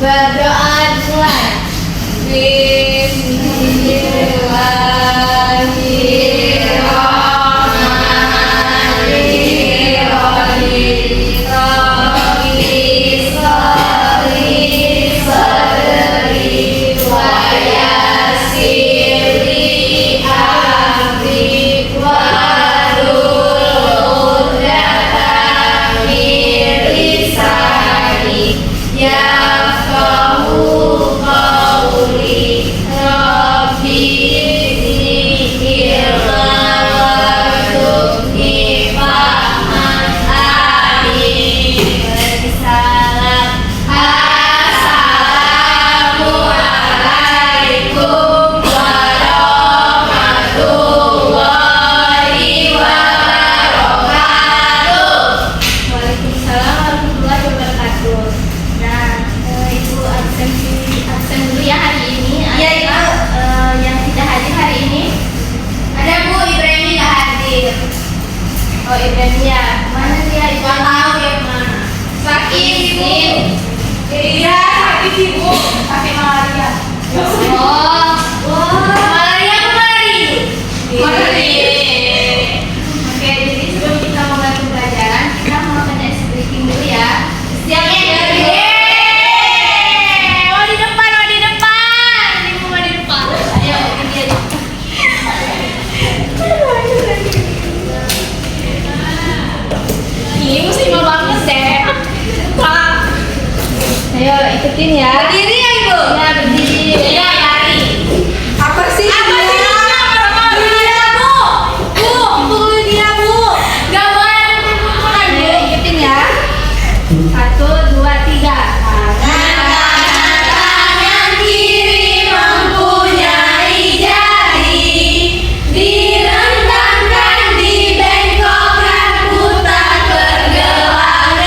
Berdoa dimulai. Oh, Ibrania, mana dia? Ibu tahu ya mana? Sakit ibu. Iya, sakit ibu. Sakit malaria. Oh, malaria kemari. Oke, jadi sebelum kita mulai pembelajaran, kita mau baca icing breaking dulu ya. Siap ya? Mau di depan. Ibu mau di depan. Ayo, ini dia. Ini muslimah banget deh. Ayo ikutin ya. Berdiri ya ibu. Ya berdiri. Ya lari. Apa sih? Dia bu. Pukul dia bu. Gak boleh pukul-pukulan bu. Ikutin ya. 1, 2, 3. Tangan kiri mempunyai jari. Direntangkan, dibengkokkan, putar pergelangan.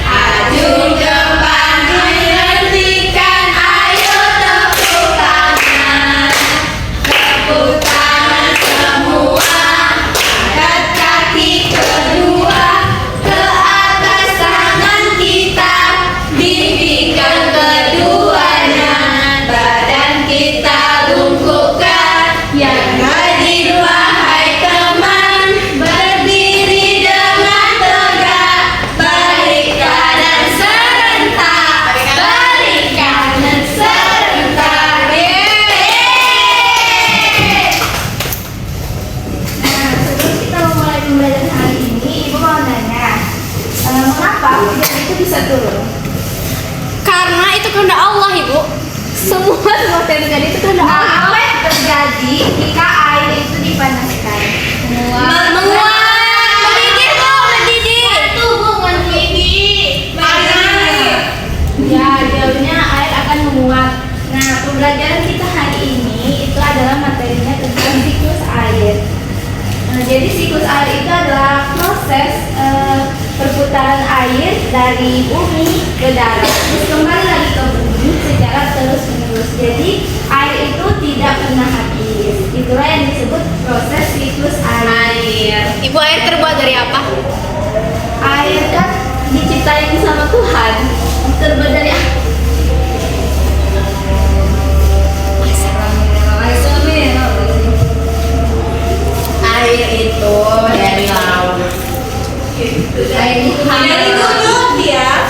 Ajung depan dihentikan, ayo tepuk tangan. Tepuk tangan semua, angkat kaki kedua ke atas tangan kita, bimbingkan keduanya, badan kita lungkupkan. Yang hadir wahai teman, berdiri dengan tegak, balik kanan serentak, balik kanan serentak. Nah, sebelum kita memulai pembelajaran hari ini, ibu mau nanya, mengapa hujan itu bisa turun? Karena itu kehendak Allah, Ibu. Semua yang terjadi itu kehendak Allah. Apa yang terjadi jika air itu dipanaskan? Menguap, mendidih, Bu, mendidih. Itu bu, mendidih. Ya, jauhnya air akan menguap. Nah, pembelajaran kita hari ini itu adalah materinya tentang siklus air. Nah, jadi siklus air itu adalah proses perputaran air dari bumi ke darat, terus kembali lagi ke bumi secara terus menerus. Jadi air itu tidak pernah habis. Itulah yang disebut proses siklus air. Ibu, air terbuat dari apa? Air kan diciptain sama Tuhan, terbuat dari Air itu dari laut. air itu Dari gunung dia.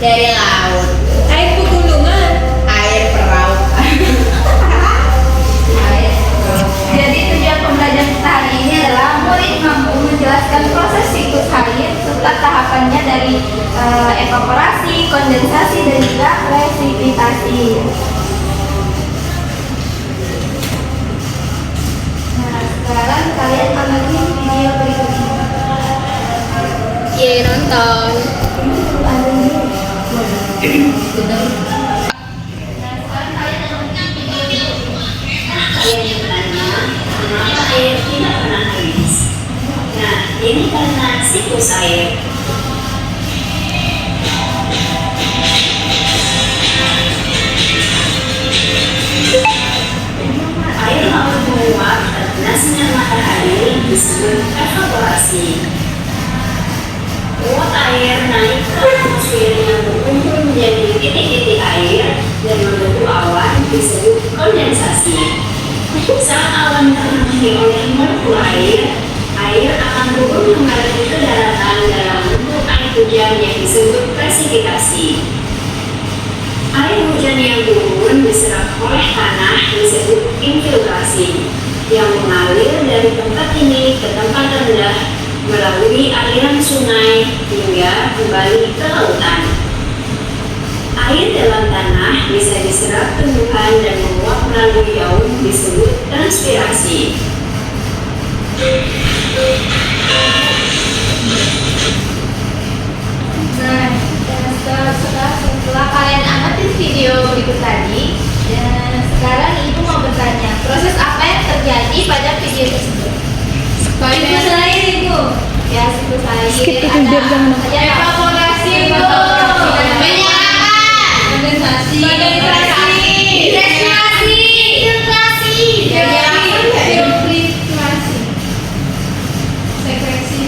Dari laut. Air pegunungan. Air perahu. Jadi tujuan pembelajaran kita hari ini adalah murid mampu menjelaskan proses siklus air serta tahapannya dari evaporasi, kondensasi, dan juga presipitasi. Nah, sekarang kalian tonton video berikut ini. Iya, nonton. Ada ini. Nah, sekarang kalian tonton video Mengapa air tidak pernah habis? Nah, ini karena siklus air. Air laut menguap terkena sinar matahari disebut evaporasi. Uap air naik ke atmosfer yang berkumpul menjadi titik-titik terpenuhi oleh molekul air, air akan turun mengalir ke daratan dalam bentuk air hujan yang disebut presipitasi. Air hujan yang turun diserap oleh tanah disebut infiltrasi, yang mengalir dari tempat ini ke tempat rendah melalui aliran sungai hingga kembali ke lautan. Air dalam tanah bisa diserap tumbuhan dan menguap melalui daun disebut transpirasi. Nah, setelah kalian amati video berikut tadi, dan sekarang ibu mau bertanya, proses apa yang terjadi pada video tersebut? Siklus air ibu. Ya, siklus air. Skip itu biar jangan nonton. Evaporasi ibu. Penyerapan. Kondensasi. Destilasi. Filtrasi. Filtrasi. Sekresi.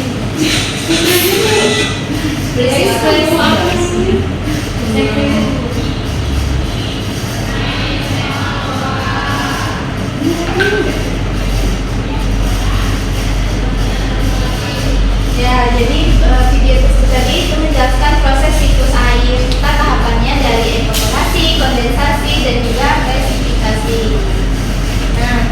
Ya, jadi video tersebut tadi itu menjelaskan proses siklus air, tahapannya dari evaporasi, kondensasi, dan juga presipitasi. Nah,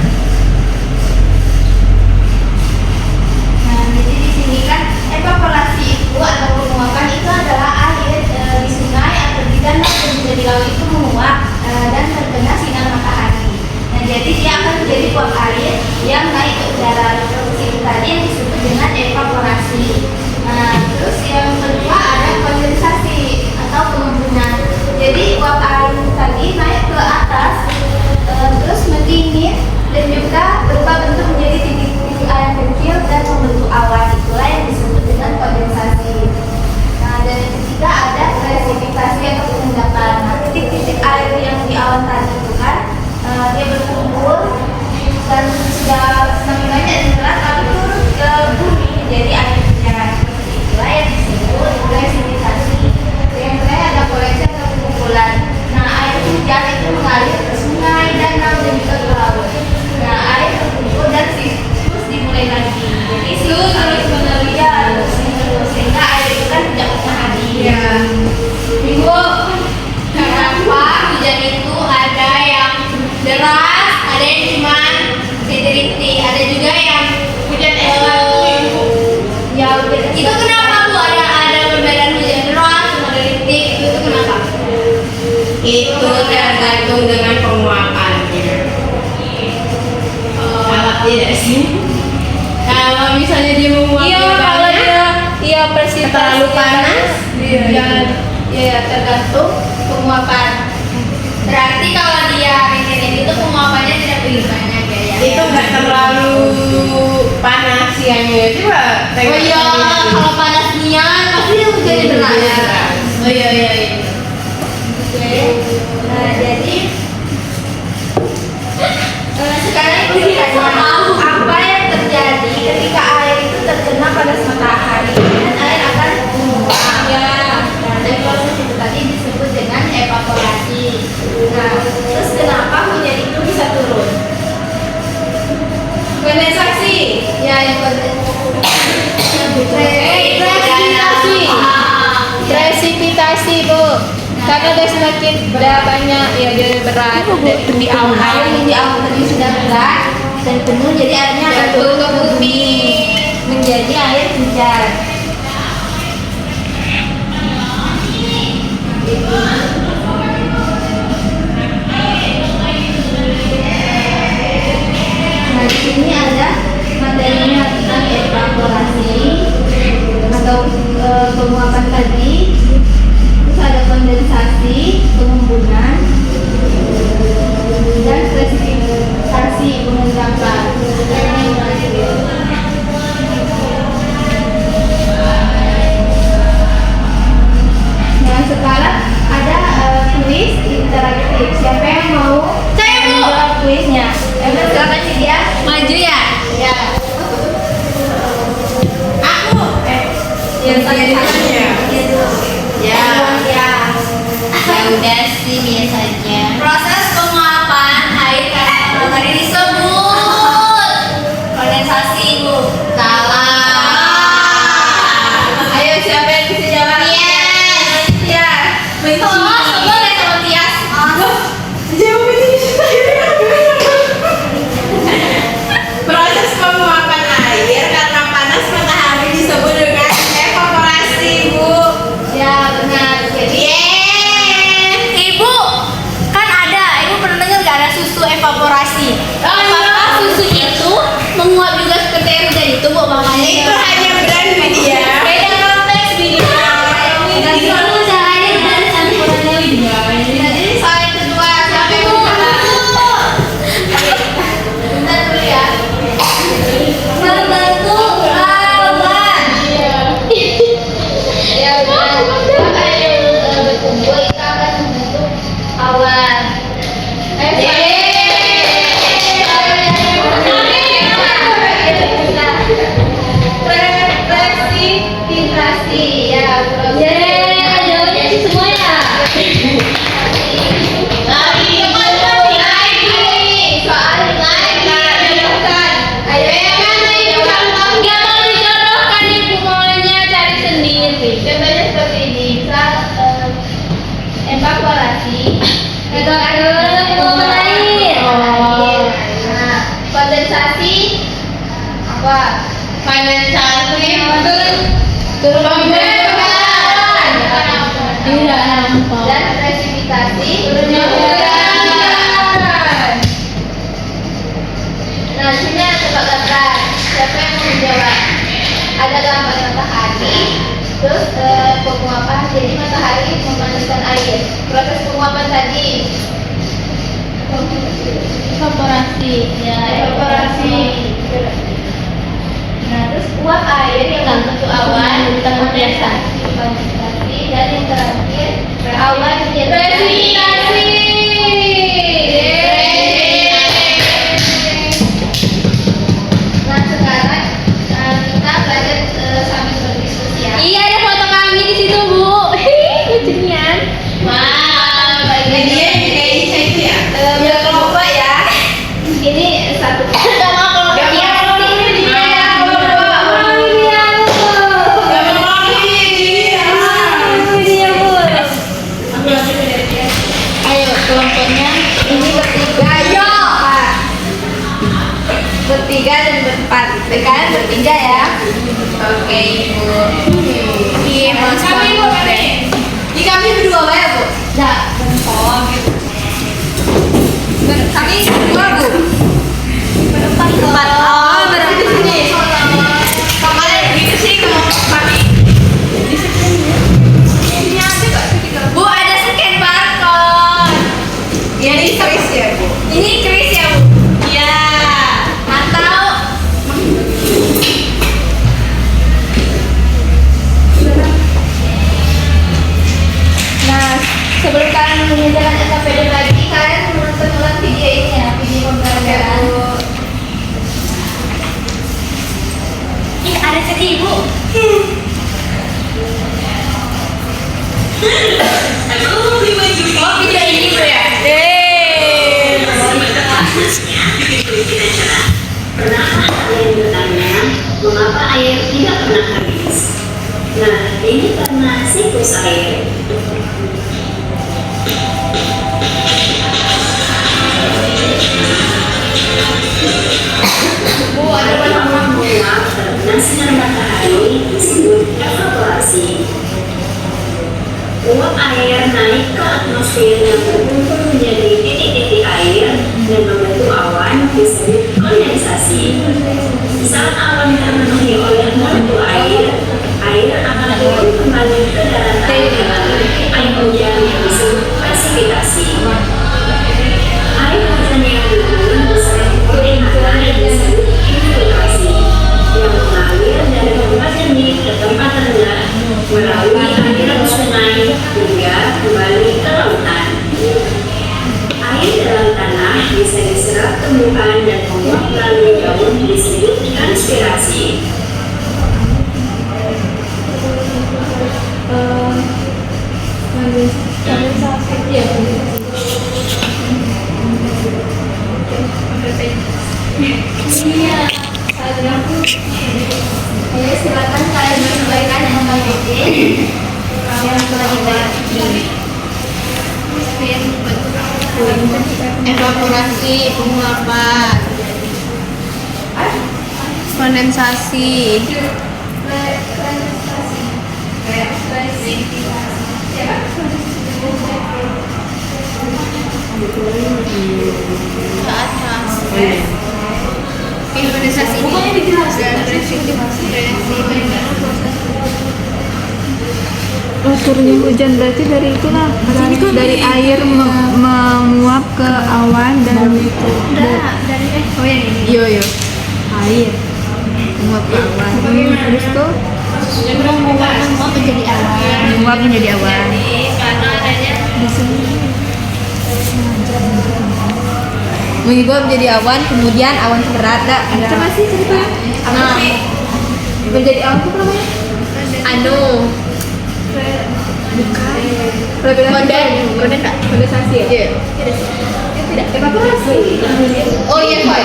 jadi di sini kan evaporasi itu atau penguapan itu adalah air di sungai atau di danau dan juga di laut itu menguap dan terkena sinar matahari. Nah, jadi dia akan menjadi uap air yang naik ke udara. Proses itu tadi yang disebut dengan evaporasi. Nah, terus yang kedua ada kondensasi atau pengembunan. Jadi uap air tadi naik ke atas, terus mendingin dan juga berubah bentuk menjadi titik-titik air kecil dan membentuk awan. Itulah yang disebut dengan kondensasi. Nah, dan yang ketiga ada presipitasi atau pengendapan. Nah, titik-titik air yang di awan tadi itu kan dia berkumpul dan sudah semakin banyak dan berat lalu turun ke bumi menjadi air hujan. Itulah yang disebut presipitasi. Yang terakhir ada koleksi atau pengumpulan. Nah, air hujan itu mengalir ke sungai, danau, dan juga ke laut. Nah, air terkumpul dan siklus dimulai lagi. Jadi siklus terus menerus sehingga air itu kan tidak pernah habis. Ya. Ibu, kenapa hujan itu ada yang deras, ada yang cuma rintik-rintik, ada juga yang hujan es batu, Ibu. Ya, udah Itu kenapa Bu? Ada perbedaan hujan deras sama rintik, itu kenapa? Itu tergantung dengan penguapannya. Kalau tidak sih, kalau misalnya dia menguapnya iya presipitasi terlalu panas, ya tergantung penguapan. Berarti kalau dia rintik-rintik itu penguapannya tidak begitu banyak ya? itu nggak terlalu panas siangnya. Coba Oh iya, kalau panas nian pasti hujannya deras. Oh iya. Oke. Nah, jadi sekarang kita tanya apa yang terjadi ketika air itu terkena panas matahari dan air akan menguap. Nah, dan proses itu tadi disebut dengan evaporasi. Nah, terus kenapa hujan itu bisa turun? Kondensasi. Ya, yang Presipitasi Bu. Karena dia semakin banyak ya dia berat dari di awal. air yang di awal tadi sudah berat dan penuh, jadi airnya akan turun ke bumi menjadi air hujan. Nah, di sini ada materinya tentang evaporasi atau penguapan tadi. Terus ada kondensasi, pengembunan, dan presipitasi, pengendapan. Nah, sekarang ada kuis interaktif. Siapa yang mau menjawab kuisnya? Silakan sih dia. Maju ya? Ya. Aku. Ya, biasanya. Ya. Ya. Ya udah sih biasanya. Proses penguapan air karena matahari disebut kondensasi. Itu adalah penguapan air. Nah, kondensasi apa? Kondensasi Turun tidak nampak. Dan presipitasi Turunnya hujan. Nah, sini ada tebak gambar. Siapa yang mau menjawab? Ada gambar matahari, terus penguapan. Jadi matahari memanaskan air. Proses penguapan tadi. evaporasi. Ya, evaporasi. Nah, terus uap air yang membentuk awan, kondensasi, dan yang terakhir awan menjadi presipitasi. Nah, sekarang kita belajar sambil berdiskusi ya. Iya, ada foto kami di situ, Bu. Lucunya. Wow, Bagian dia kayak Isa itu ya? berkelompok ya. Ini satu. Sama kelompok Iya, ini dia. Ayo, kelompoknya. Ini bertiga. Ayo. Bertiga dan berempat. Kalian bertiga ya. Oke, Ibu. Iya, Mas. Kami Ibu deh. Di kami berdua ya, Bu? Nah, Oh, gitu. Kami berdua, Bu. berempat. Oh, berarti di sini. Kemarin gitu sih kalau kami di sini ada nggak stiker? Bu, ada scan barcode. Ya, ini Chris ya, Bu. Ini Chris ya, Bu. Iya. Atau Nah, sebelum kalian mengerjakan SKPD lagi, kalian menonton ulang video ini ya, video pembelajaran. ih, ada sedih, Bu. Oh, video ini, Bu ya? Pernahkah kalian bertanya mengapa air tidak pernah habis? Nah, ini karena siklus air. Bu, ada Air yang menguap terkena sinar matahari disebut evaporasi. Uap air naik ke atmosfer yang berkumpul menjadi titik-titik air dan membentuk awan disebut kondensasi. Saat awan terpenuhi oleh molekul air, air akan turun kembali ke daratan dengan bentuk air hujan yang disebut presipitasi. Air hujan yang turun disertai oleh tanah yang disebut infiltrasi, yang mengalir dari tempat tinggi ke tempat rendah melalui aliran sungai hingga kembali ke lautan. Air dalam tanah bisa diserap tumbuhan dan menguap melalui daun disebut transpirasi. Iya. Jadi silakan kalian menyesuaikan dengan PPT yang telah dibagi. evaporasi, penguapan, kondensasi, ke atas. Kondensasi bukannya dijelaskan Oh, turunnya hujan berarti dari itulah dari air menguap ke awan dan Oh yang ini. iya air menguap ke awan terus tuh Menguap menjadi awan. menguap menjadi awan karena adanya menguap menjadi awan kemudian awan berada Apa sih ceritanya? nah menjadi awan itu namanya anu konden nggak? kondensasi ya Iya. tidak evaporasi Oh iya, Pak.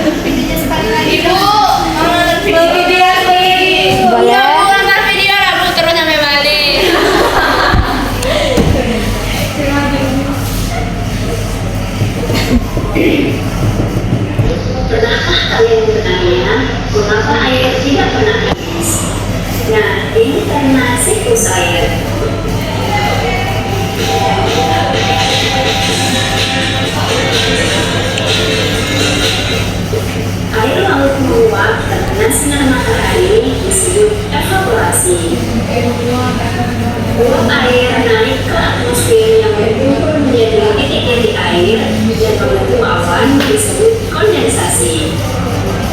Ibu, mau nonton video lagi? Boleh. Udah, Bu, nonton video lah, Bu. Terus ini karena siklus air. Air laut menguap terkena sinar matahari disebut evaporasi. Uap air naik ke atmosfer yang berkumpul menjadi titik-titik air dan membentuk awan disebut kondensasi.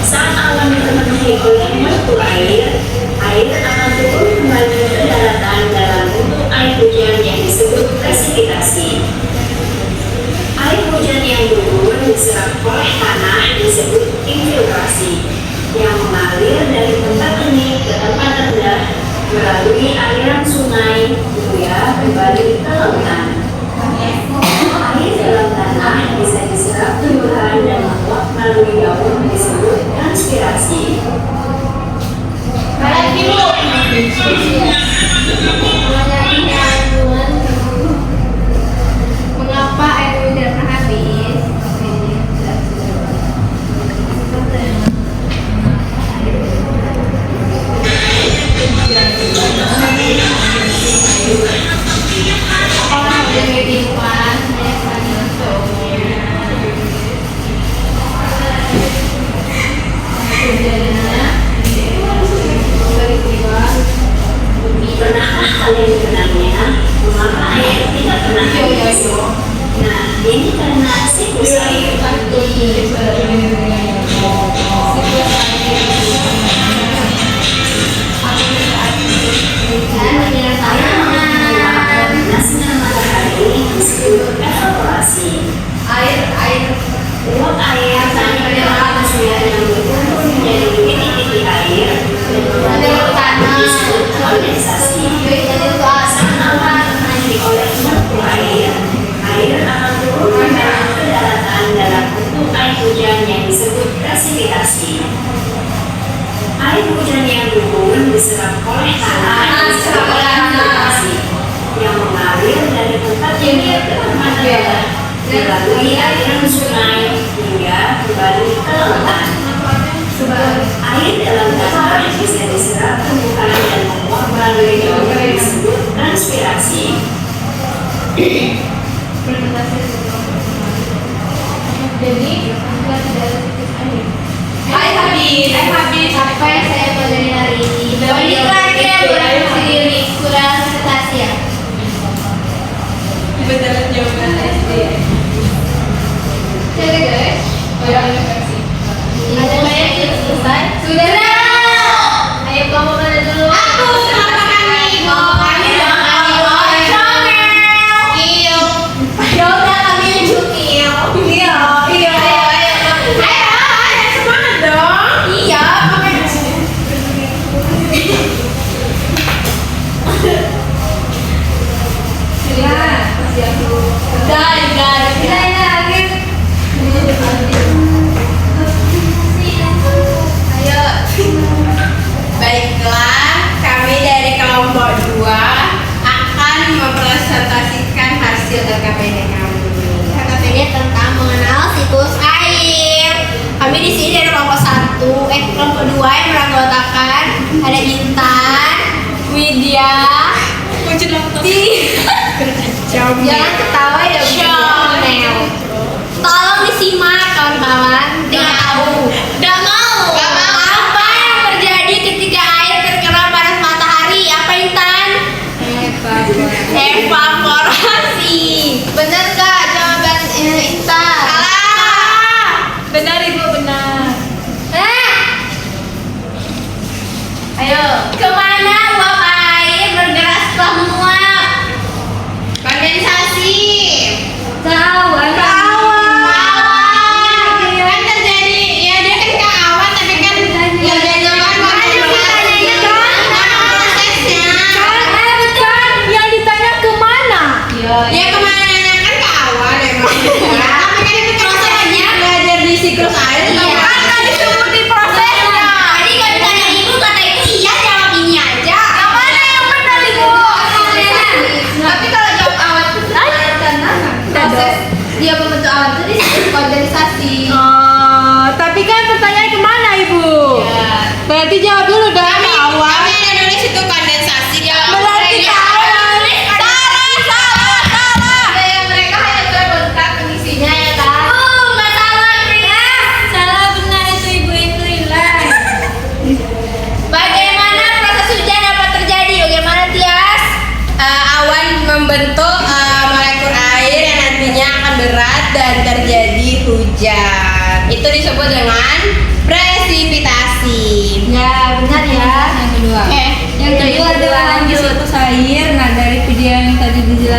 Saat awan terpenuhi oleh molekul air, air akan turun kembali ke daratan dalam bentuk air hujan yang disebut presipitasi. Air hujan yang turun diserap oleh tanah disebut infiltrasi, yang mengalir dari tempat ini ke tempat rendah melalui aliran sungai hingga kembali ke lautan. Air dalam tanah bisa diserap tumbuhan dan menguap melalui daun disebut transpirasi. Mengapa air hujan pernah habis? Apakah hujan kehidupan? Banyak tanya. Pernahkah kalian mengenalnya? Mengapa air tidak pernah habis? Nah, ini karena siklus air. Karena sinar matahari disebut evaporasi. Uap air naik ke atmosfer yang berkumpul menjadi titik-titik air dan membentuk tanah disebut kondensasi. Saat awan naik oleh molekul air, air akan turun kembali ke daratan dalam bentuk air hujan yang disebut presipitasi. Air hujan yang turun diserap oleh tanah disebut infiltrasi, yang mengalir dari tempat ini ke tempat rendah melalui aliran sungai hingga kembali ke lautan. Air dalam tanah bisa diserap tumbuhan dan menguap melalui daun disebut transpirasi. Jadi Air habis. Apa yang saya pelajari hari ini? Wanita dia berfungsi diri kurang presentasi ya. Betul jawaban SD. Jadi guys, Ada banyak yang selesai. sudah. Ayo kamu mana dulu? Aku sama kami, kami dong, kami Iyo. Ya udah kami lanjut Iyo. Iya. Ayo, semangat dong. Iya, kami. Baiklah, kami dari kelompok 2 akan mempresentasikan hasil LKPD kami. LKPD tentang mengenal siklus air. Kami di sini dari kelompok 1, kelompok 2 yang beranggotakan ada Intan, Widya, jangan ketawa ya, Chanel. Tolong disimak kawan-kawan. Tidak tahu. Tidak mau. Apa yang terjadi ketika air terkena panas matahari? Apa Intan? Evaporasi. Benar gak jawaban Intan? Salah. Benar Ibu, benar. Ayo. Kemana uap air bergerak setelah menguap? Kondensasi.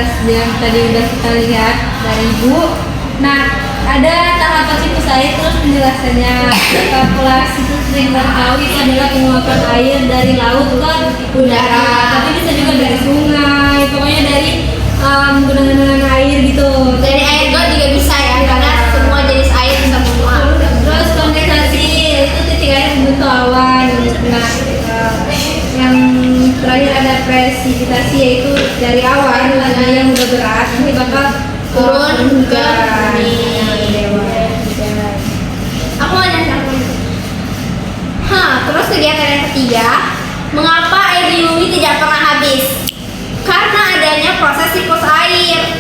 jelas yang tadi udah kita lihat dari Ibu. Nah, ada tahapan siklus air terus penjelasannya. Pola siklus yang kita tahu itu adalah penguapan air dari laut ke udara, tapi bisa juga dari sungai, pokoknya dari genangan air gitu. Dari air got juga bisa ya, karena semua jenis air bisa menguap. Terus kondensasi itu titik air membentuk awan. Nah, yang terakhir ada presipitasi, yaitu dari awan yang udah berat ini bakal Turun ke bumi. Aku Aku ada satu. Terus kegiatan yang ketiga, mengapa air di bumi tidak pernah habis? Karena adanya proses siklus air.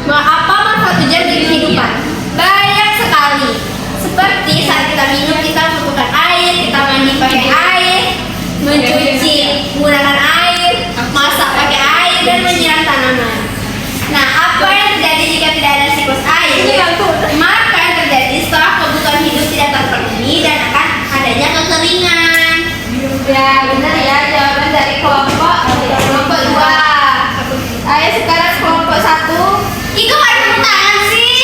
Apa manfaat hujan bagi kehidupan? Banyak sekali. Seperti saat kita minum, kita membutuhkan air, kita mandi pakai air, mencuci menggunakan air, masak pakai air, dan menyiram tanaman. Nah, apa yang terjadi jika tidak ada siklus air? Maka yang terjadi setelah kebutuhan hidup tidak terpenuhi dan akan adanya kekeringan. Ya benar ya, jawaban dari kelompok 2. Ayo sekarang kelompok 1. Iko ada tepuk tangan sih.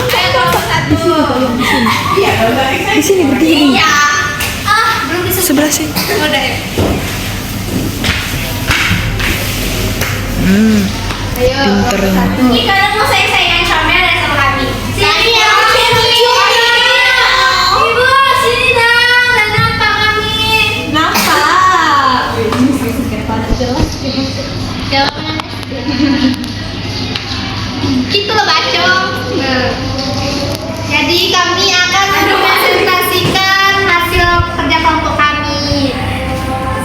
Ayo kelompok 1. Di sini berdiri. Iya. Belum bisa. Sebelah sini. Udah ya. Pinter ini. Ini kadang mau sayang comel ya sama kami. Sini ya, Ibu, sini dong, dan nampak kami. Nampak. Jawabannya. Gitu loh, Bacong. Jadi kami akan mempresentasikan hasil kerja kelompok kami.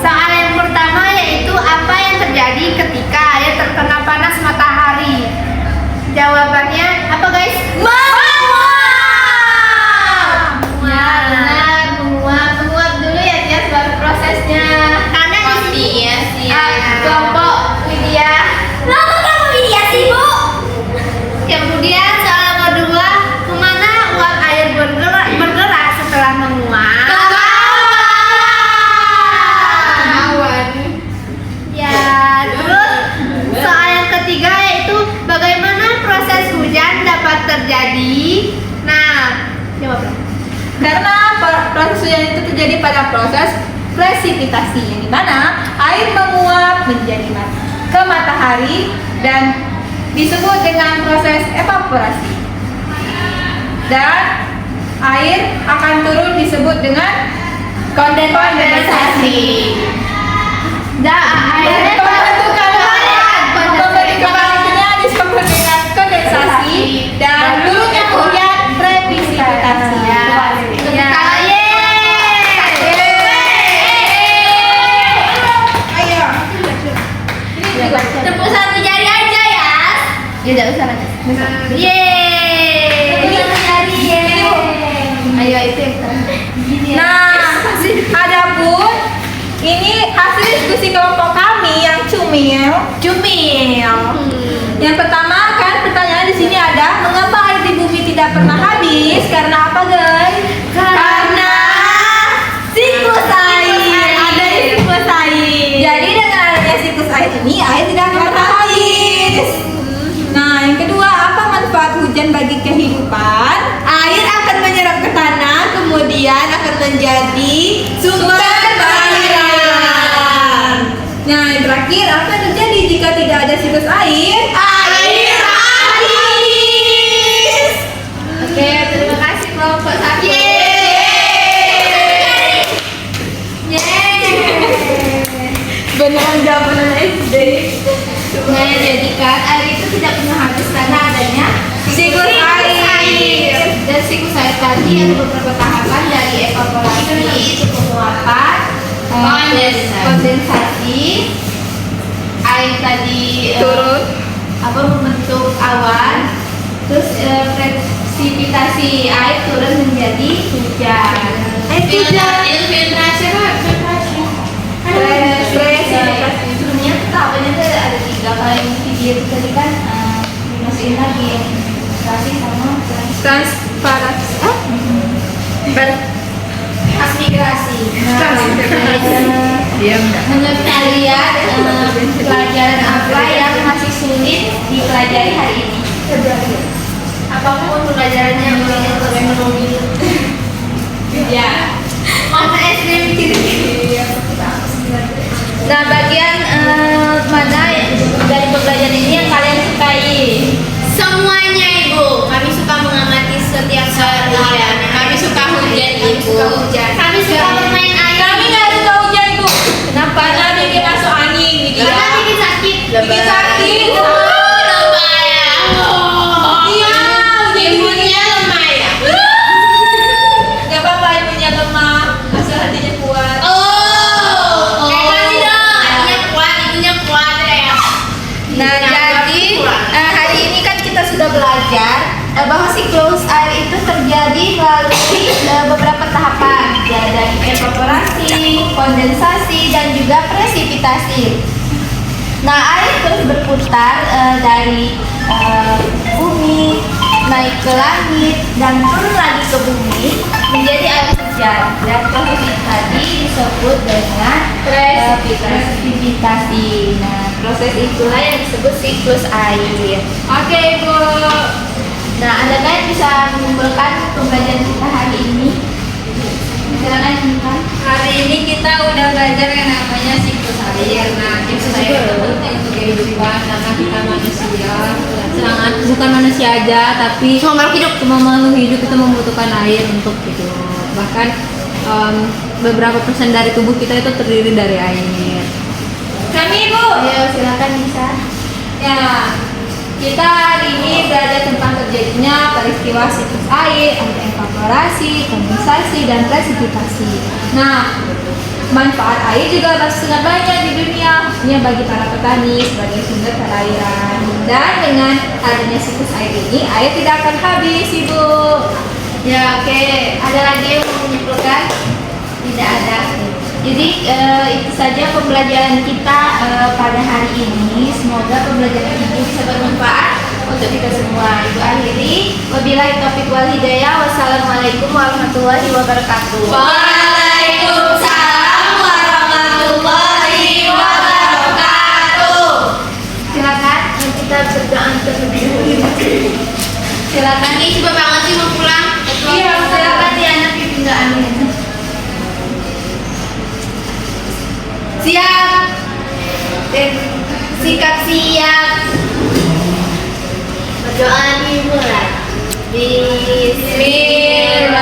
Soal yang pertama yaitu apa yang terjadi ketika air terkena panas matahari. Jawabannya apa guys? Menguap dulu ya Tias, baru prosesnya. Karena di sini Kelompok Widya. Lama kamu Widya sih, Bu? Kemudian soal nomor 2, kemana uap air bergerak setelah menguap? Awan. Ya, terus soal yang ketiga yaitu bagaimana proses hujan dapat terjadi? Nah, jawab dong. Karena proses hujan itu terjadi pada proses presipitasi, yang dimana air menguap menjadi ke matahari dan disebut dengan proses evaporasi, dan air akan turun disebut dengan kondensasi. Air Pembentukan kebaliknya disebut dengan kondensasi, dan turunnya hujan presipitasi. Tepuk satu jari aja ya. Ya enggak usah Mas. Yeay. Ayo itu yang terakhir. Nah, adapun ini hasil diskusi kelompok kami yang cumil. Yang pertama kan pertanyaan di sini ada, mengapa air di bumi tidak pernah habis? Karena apa, guys? Karena siklus air. Ada siklus air. Jadi dengan adanya siklus air ini, air tidak pernah habis. Nah, yang kedua, apa manfaat hujan bagi kehidupan? Air akan menyerap ke tanah, kemudian akan menjadi sumber pengairan. Nah, yang terakhir, apa yang terjadi jika tidak ada siklus air? Air habis. Oke, terima kasih kelompok 1. Beneran jawaban SD. Nah, jadikan air itu tidak pernah habis karena adanya Siklus air. Dan siklus air tadi ada beberapa tahapan, dari evaporasi, itu penguapan, kondensasi, air tadi Turun. membentuk awan, terus presipitasi air turun menjadi hujan. Filtrasi apa? Sebenarnya tahapannya tuh ada 3. Kalau yang video itu tadi kan dimasukin lagi yang transmigrasi sama Transparansi. transmigrasi. Iya, enggak. Menurut kalian pelajaran apa yang masih sulit dipelajari hari ini? Apapun pelajarannya mulai dari ekonomi. Ya. Masa SD mikir. Nah, bagian mana dari pembelajaran ini yang kalian sukai? Semuanya ibu. Kami suka mengamati setiap hal. Kami suka hujan ibu. Kami suka bermain air. Kami nggak suka hujan bu. Kenapa? Karena bikin masuk angin gitu. Karena bikin sakit. Bikin sakit. Lemah ya. Iya, hujan Ibunya lemah ya. nggak apa-apa ibunya lemah, asal hatinya kuat. Kayak kami dong. Hatinya kuat, ibunya kuat ya. Nah, jadi hari ini kan kita sudah belajar bahwa siklus air itu terjadi melalui beberapa tahapan, ya, dari evaporasi, kondensasi, dan juga presipitasi. Nah, air terus berputar dari bumi naik ke langit dan turun lagi ke bumi menjadi air hujan. Dan proses ini tadi disebut dengan presipitasi. Nah, proses itulah yang disebut siklus air. Oke ibu. Nah, Anda kan bisa mengumpulkan pembelajaran kita hari ini. Silakan Intan. Hari ini kita udah belajar yang namanya siklus air. Nah, siklus air itu penting untuk kehidupan karena kita manusia. Sangat bukan manusia aja, tapi semua makhluk hidup. Semua makhluk hidup itu membutuhkan air untuk hidup. Bahkan beberapa persen dari tubuh kita itu terdiri dari air. Kami ibu. Ayo, silakan bisa. Ya, kita hari ini belajar tentang terjadinya peristiwa siklus air, ada evaporasi, kondensasi, dan presipitasi. Nah, manfaat air juga sangat banyak di dunia, khususnya bagi para petani sebagai sumber perairan. Dan dengan adanya siklus air ini, air tidak akan habis, ibu. Ya, oke. Ada lagi yang mau menyimpulkan? Tidak ada. Jadi itu saja pembelajaran kita pada hari ini. Semoga pembelajaran ini bisa bermanfaat untuk kita semua. Ibu akhiri. Wabillahi taufiq wal hidayah. Wassalamualaikum warahmatullahi wabarakatuh. Waalaikumsalam warahmatullahi wabarakatuh. Silakan kita berdoa terlebih dahulu. Silakan. Ini coba banget sih mau pulang. Iya, silakan Diana pimpin doanya. Siap. Sikap siap. Berdoa dimulai. Bismillah.